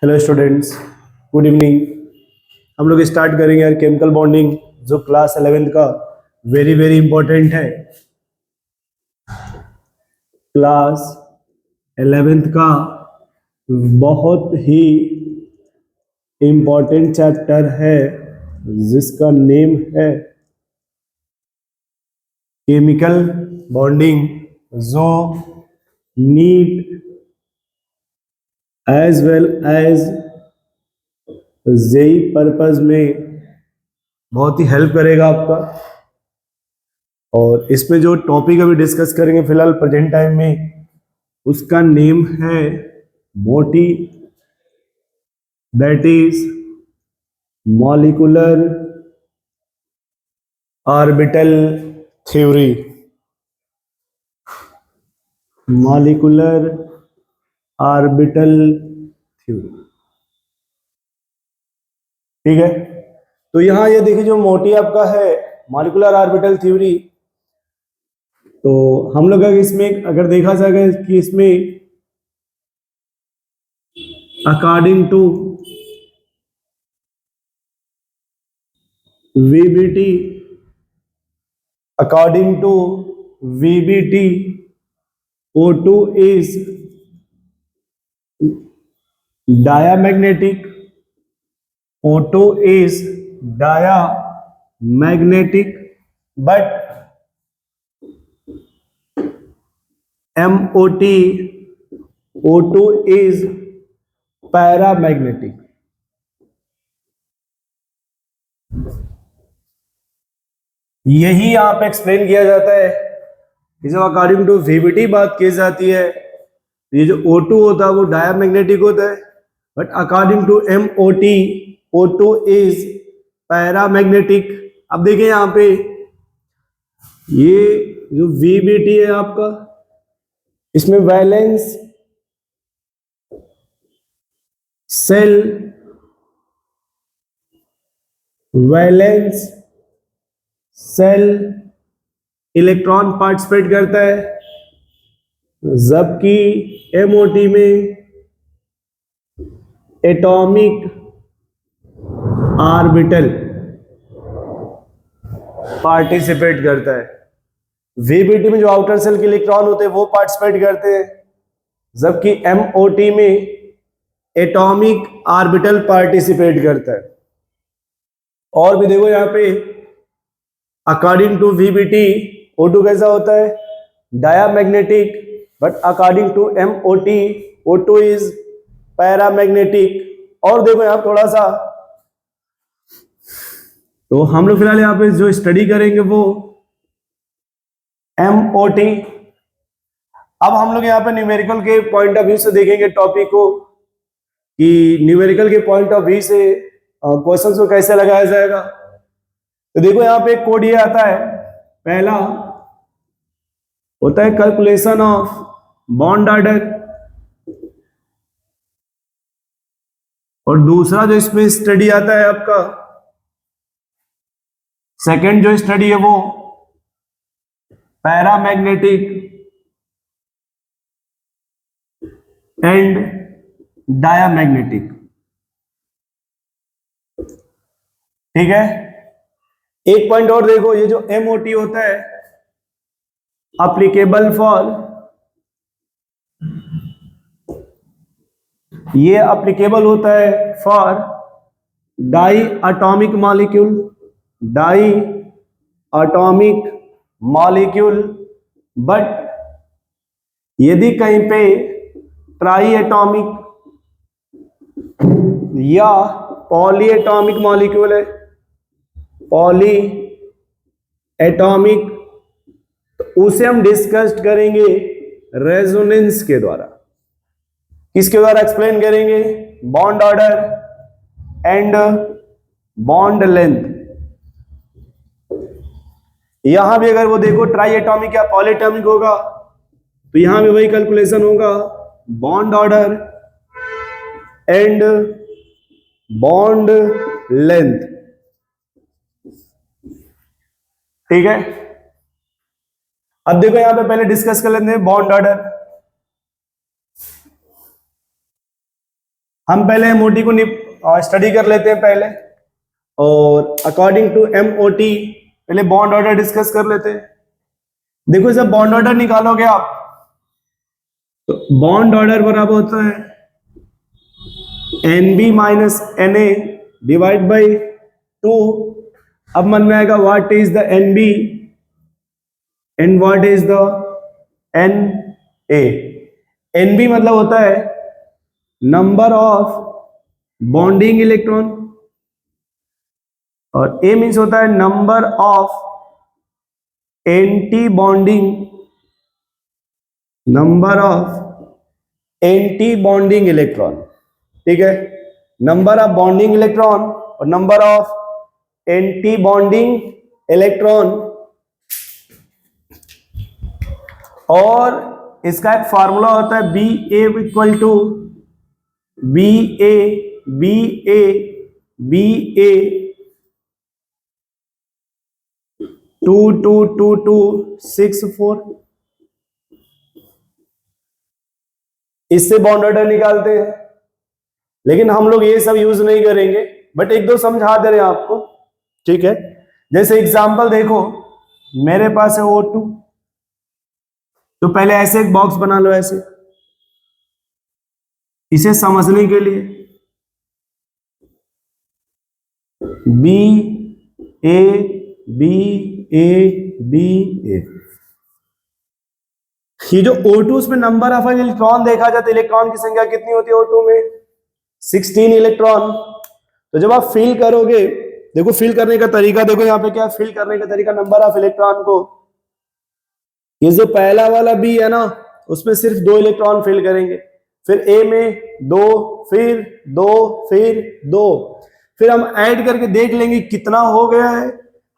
Hello students, good evening. हम लोग start करेंगे यार केमिकल बॉन्डिंग, जो क्लास 11th का वेरी वेरी इंपॉर्टेंट है। क्लास 11th का बहुत ही इंपॉर्टेंट चैप्टर है जिसका नेम है केमिकल बॉन्डिंग, जो NEET as well as JEE purpose में बहुत ही हेल्प करेगा आपका। और इसमें जो टॉपिक अभी डिस्कस करेंगे फिलहाल प्रेजेंट टाइम में, उसका नेम है मोटी, that is molecular orbital theory. Molecular orbital theory, ठीक है। तो यहां ये देखिए, जो मोटी आपका है मॉलिक्यूलर ऑर्बिटल थ्योरी, तो हम लोग इसमें अगर देखा जाएगा कि इसमें according to VBT, according to VBT, O2 is diamagnetic. O2 is diamagnetic, but MOT, O2 is paramagnetic. यही यहाँ पे एक्सप्लेन किया जाता है कि जब अकॉर्डिंग टू VBT बात की जाती है, ये जो O2 होता है वो डायमैग्नेटिक होता है, but according to MOT, O2 is paramagnetic. अब देखिए यहाँ पे ये जो VBT है आपका, इसमें valence shell, valence shell electron participate करता है, जबकि MOT में एटॉमिक ऑर्बिटल पार्टिसिपेट करता है। VBT में जो आउटर सेल के इलेक्ट्रॉन होते हैं वो पार्टिसिपेट करते हैं, जबकि MOT में एटॉमिक ऑर्बिटल पार्टिसिपेट करता है। और भी देखो यहाँ पे, अकॉर्डिंग टू VBT O2 कैसा होता है, diamagnetic, but according to MOT O2 is paramagnetic. और देखो यहाँ थोड़ा सा, तो हम लोग फिलहाल यहाँ पे जो स्टडी करेंगे वो MOT। अब हम लोग यहाँ पे न्यूमेरिकल के पॉइंट ऑफ व्यू से देखेंगे टॉपिक को, कि न्यूमेरिकल के पॉइंट ऑफ व्यू से क्वेश्चंस को कैसे लगाया जाएगा। तो देखो यहाँ पे एक कोड ये आता है, पहला होता है कैलकुलेशन ऑफ बॉन्ड ऑर्डर, और दूसरा जो इसमें स्टडी आता है आपका, सेकंड जो स्टडी है वो पैरामैग्नेटिक एंड डायमैग्नेटिक, ठीक है। एक पॉइंट और देखो, ये जो MOT होता है अप्लीकेबल फॉर, ये अप्लीकेबल होता है for diatomic molecule, diatomic molecule, but यदि कहीं पे ट्राई एटॉमिक या पॉली एटॉमिक मॉलिक्यूल है, पॉली एटॉमिक, तो उसे हम डिस्कस करेंगे रेजोनेंस के द्वारा। किसके द्वारा एक्सप्लेन करेंगे, bond order and bond length. यहां भी अगर वो देखो ट्राई एटॉमिक या पॉली एटॉमिक होगा, तो यहां भी वही कैलकुलेशन होगा, bond order and bond length, ठीक है। अब देखो यहां पे पहले डिस्कस कर लेते हैं बॉन्ड ऑर्डर। हम पहले एमओटी को स्टडी कर लेते हैं पहले, और अकॉर्डिंग टू एमओटी पहले बॉन्ड ऑर्डर डिस्कस कर लेते हैं। देखो जब बॉन्ड ऑर्डर निकालोगे आप, तो बॉन्ड ऑर्डर बराबर होता है NB minus NA divide by 2। अब मन में आएगा what is the NB and what is the NA। NB मतलब होता है नंबर ऑफ बॉन्डिंग इलेक्ट्रॉन, और A मीन्स होता है number of anti bonding, number of anti bonding electron. ठीक है, नंबर ऑफ बॉन्डिंग इलेक्ट्रॉन और number of anti bonding electron. और इसका एक फार्मूला होता है BA equal to BA BA BA 2 2 2 2 6 4। इससे बॉन्ड ऑर्डर निकालते हैं, लेकिन हम लोग ये सब यूज नहीं करेंगे, बट एक दो समझा दे रहे हैं आपको। ठीक है, जैसे एग्जांपल देखो, मेरे पास है O2, तो पहले ऐसे एक बॉक्स बना लो ऐसे, इसे समझने के लिए B A B A B A। ये जो O2 उसमें नंबर ऑफ इलेक्ट्रॉन देखा जाता है, इलेक्ट्रॉन की संख्या कितनी होती है O2 में? 16 इलेक्ट्रॉन। तो जब आप फिल करोगे, देखो फिल करने का तरीका देखो, यहाँ पे क्या फिल करने का तरीका, नंबर ऑफ इलेक्ट्रॉन को, ये जो पहला वाला B है ना, उसमें सिर्फ 2 इलेक्ट्रॉन फिल करेंगे, फिर A में 2, फिर 2, फिर 2, फिर हम ऐड करके देख लेंगे कितना हो गया है,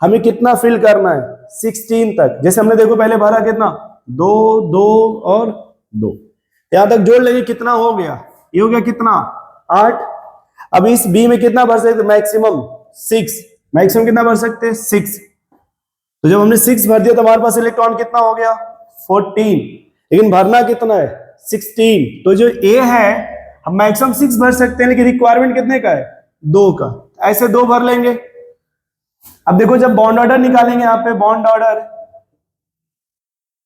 हमें कितना फिल करना है 16 तक। जैसे हमने देखो पहले भरा कितना, 2 2 और 2, यहां तक जोड़ लेंगे कितना हो गया, ये हो गया कितना 8। अब इस बी में कितना भर सकते, मैक्सिमम 6, मैक्सिमम कितना भर सकते हैं 6। तो जब हमने 6 भर दिया तो हमारे पास इलेक्ट्रॉन कितना हो गया 14, लेकिन भरना कितना है 16। तो जो ए है हम मैक्सिमम 6 भर सकते हैं, लेकिन रिक्वायरमेंट कितने का है 2 का, ऐसे 2 भर लेंगे। अब देखो जब बॉन्ड ऑर्डर निकालेंगे यहाँ पे बॉन्ड ऑर्डर,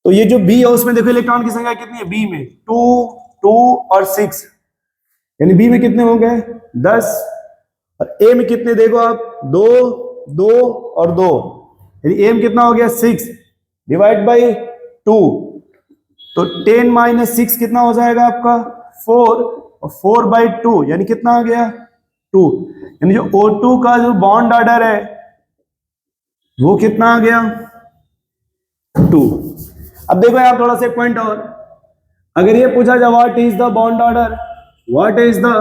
तो ये जो बी है उसमें देखो इलेक्ट्रॉन की संख्या कितनी है, बी में 2 2 और 6, यानी बी में कितने हो गए 10, और ए में कितने देखो आप 2 2 और 2, यानी ए में कितना हो गया 6 डिवाइड बाई 2, तो 10 माइनस 6 कितना हो जाएगा आपका 4, और 4 बाई 2 यानी कितना आ गया 2, यानी जो O2 का जो बॉन्ड ऑर्डर है वो कितना आ गया 2। अब देखो यहाँ थोड़ा सा पॉइंट और, अगर ये पूछा जाए what is the bond order, what is the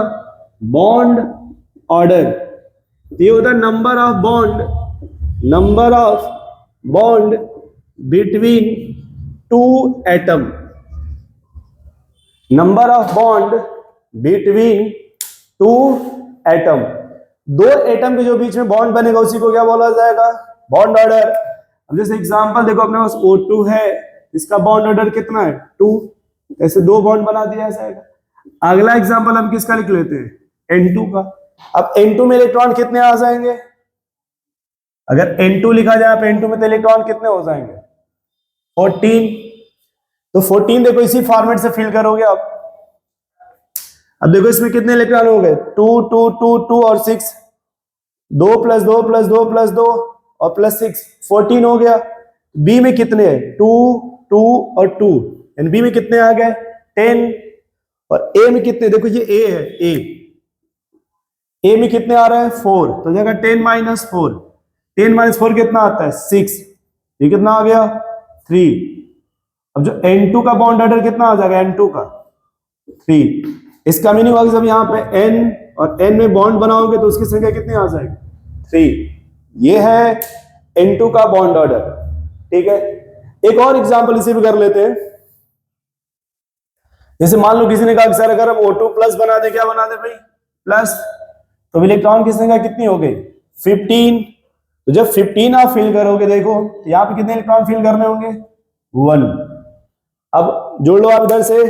bond order, ये होता है number of bond between 2 atom, number of bond between 2 atom. 2 atom के जो बीच में बॉन्ड बनेगा उसी को क्या बोला जाएगा बॉन्ड ऑर्डर। अब जैसे एग्जांपल देखो अपने पास O2 है, इसका बॉन्ड ऑर्डर कितना है 2, ऐसे 2 बॉन्ड बना दिया जाएगा। अगला एग्जांपल हम किसका लिख लेते हैं N2 का। अब N2 में इलेक्ट्रॉन कितने आ जाएंगे, अगर N2 लिखा जाए आप N2 में तो इलेक्ट्रॉन कितने हो जाएंगे 14, तो 14 देखो इसी फॉर्मेट से फिल करोगे आप। अब देखो इसमें कितने इलेक्ट्रॉन हो गए 2 2 2 2 और 6, 2 प्लस 2 प्लस 2 प्लस 2 और प्लस 6, 14 हो गया। बी में कितने हैं 2 2 और 2, यानी बी में कितने आ गए 10, और ए में कितने, देखो ये ए है, ए में कितने आ रहा है 4, तो जगह 10 माइनस 4, 10 माइनस 4 कितना आता है 6, ये कितना आ गया 3। अब जो N2 का बॉन्ड ऑर्डर कितना आ जाएगा N2 का 3। इसका मीनिंग होगा जब यहाँ पे N और N में बॉन्ड बनाओगे तो उसकी संख्या कितनी आ जाएगी 3। ये है N2 का बॉन्ड ऑर्डर। ठीक है, एक और एग्जांपल इसे भी कर लेते हैं। जैसे मान लो किसी ने कहा कि सर अगर हम O2 प्लस बना दे, क्या बना दे भाई प्लस, तो इलेक्ट्रॉन की संख्या कितनी हो गई 15। तो जब 15 आप फिल करोगे देखो तो यहाँ पे कितने इलेक्ट्रॉन फिल करने होंगे 1। अब जोड़ लो आप इधर से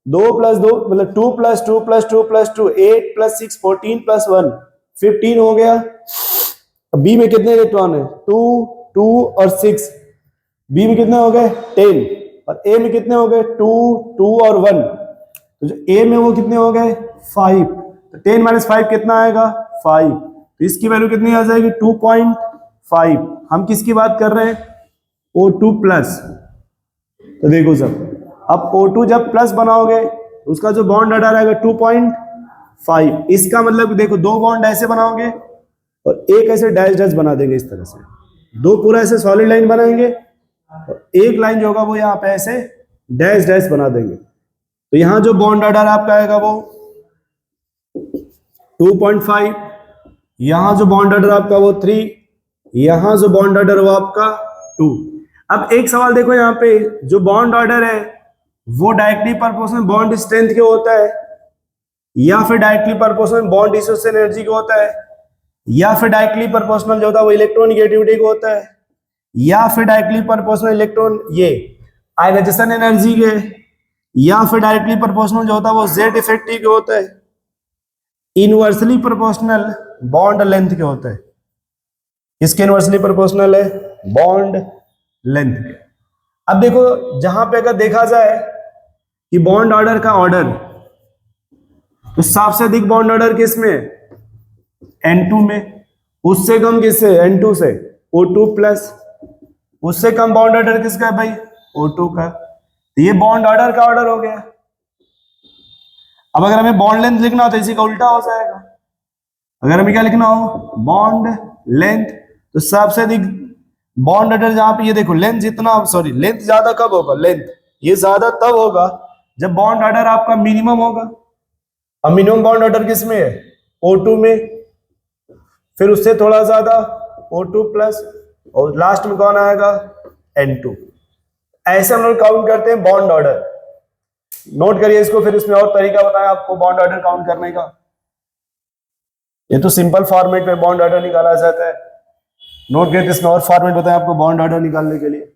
2 + 2 मतलब 2 + 2 + 2 + 2 8 + 6 14 + 1 15 हो गया। अब बी में कितने इलेक्ट्रॉन है? 2 2 और 6। बी में कितने हो गए? 10। और ए में कितने हो गए? 2 2 और 1। तो जो ए में वो कितने हो गए? 5। तो 10 - 5 कितना आएगा? 5। तो इसकी वैल्यू कितनी आ जाएगी? 2.5। हम किसकी बात कर रहे हैं? O2 plus. तो देखो सब, अब O2 जब प्लस बनाओगे उसका जो बॉन्ड ऑर्डर आएगा 2.5। इसका मतलब देखो, दो बॉन्ड ऐसे बनाओगे और एक ऐसे डैश डैश बना देंगे इस तरह से। दो पूरा ऐसे सॉलिड लाइन बनाएंगे और एक लाइन जो होगा वो यहाँ पे ऐसे डैश डैश बना देंगे। तो यहां जो बॉन्ड ऑर्डर आपका आएगा वो 2.5, यहां जो बॉन्ड ऑर्डर आपका वो 3, यहां जो बॉन्ड ऑर्डर वो आपका 2। अब एक सवाल देखो, यहाँ पे जो बॉन्ड ऑर्डर है वो डायरेक्टली प्रोपोर्शनल बॉन्ड स्ट्रेंथ के होता है, या फिर directly proportional bond dissociation energy को होता है, या फिर डायरेक्टली प्रोपोर्शनल जो होता है वो इलेक्ट्रोनेगेटिविटी को होता है, या फिर डायरेक्टली प्रोपोर्शनल इलेक्ट्रॉन ये आयनाइजेशन एनर्जी के, या फिर डायरेक्टली प्रोपोर्शनल जो होता है वो जेड इफेक्टिव के होता है, इनवर्सली प्रोपोर्शनल बॉन्ड लेंथ के होता है। किसके इनवर्सली प्रोपोर्शनल है? बॉन्ड लेंथ के। अब देखो, जहां पे अगर देखा जाए कि बॉन्ड ऑर्डर का ऑर्डर, तो सबसे अधिक बॉन्ड ऑर्डर किस में है? N2 में। उससे कम किससे? N2 से O2 प्लस। उससे कम बॉन्ड ऑर्डर किसका है भाई? O2 का। तो ये बॉन्ड ऑर्डर का ऑर्डर हो गया। अब अगर हमें बॉन्ड लेंथ लिखना हो तो इसी का उल्टा हो जाएगा। अगर हमें क्या लिखना हो? Bond length. तो सबसे अधिक बॉन्ड ऑर्डर जहां पे, ये देखो लेंथ जितना, सॉरी लेंथ ज्यादा कब होगा? लेंथ ये ज्यादा तब होगा जब बॉन्ड ऑर्डर आपका मिनिमम होगा। अब मिनिमम बॉन्ड ऑर्डर किस में है? O2 में। फिर उससे थोड़ा ज्यादा O2 प्लस, और लास्ट में कौन आएगा? N2। ऐसे हम लोग काउंट करते हैं बॉन्ड ऑर्डर। नोट करिए इसको, फिर इसमें और तरीका बताया आपको बॉन्ड ऑर्डर काउंट करने का। ये तो सिंपल फॉर्मेट में बॉन्ड ऑर्डर निकाला जाता है। नोट करिए, इसमें और फॉर्मेट बताया आपको बॉन्ड ऑर्डर निकालने के लिए।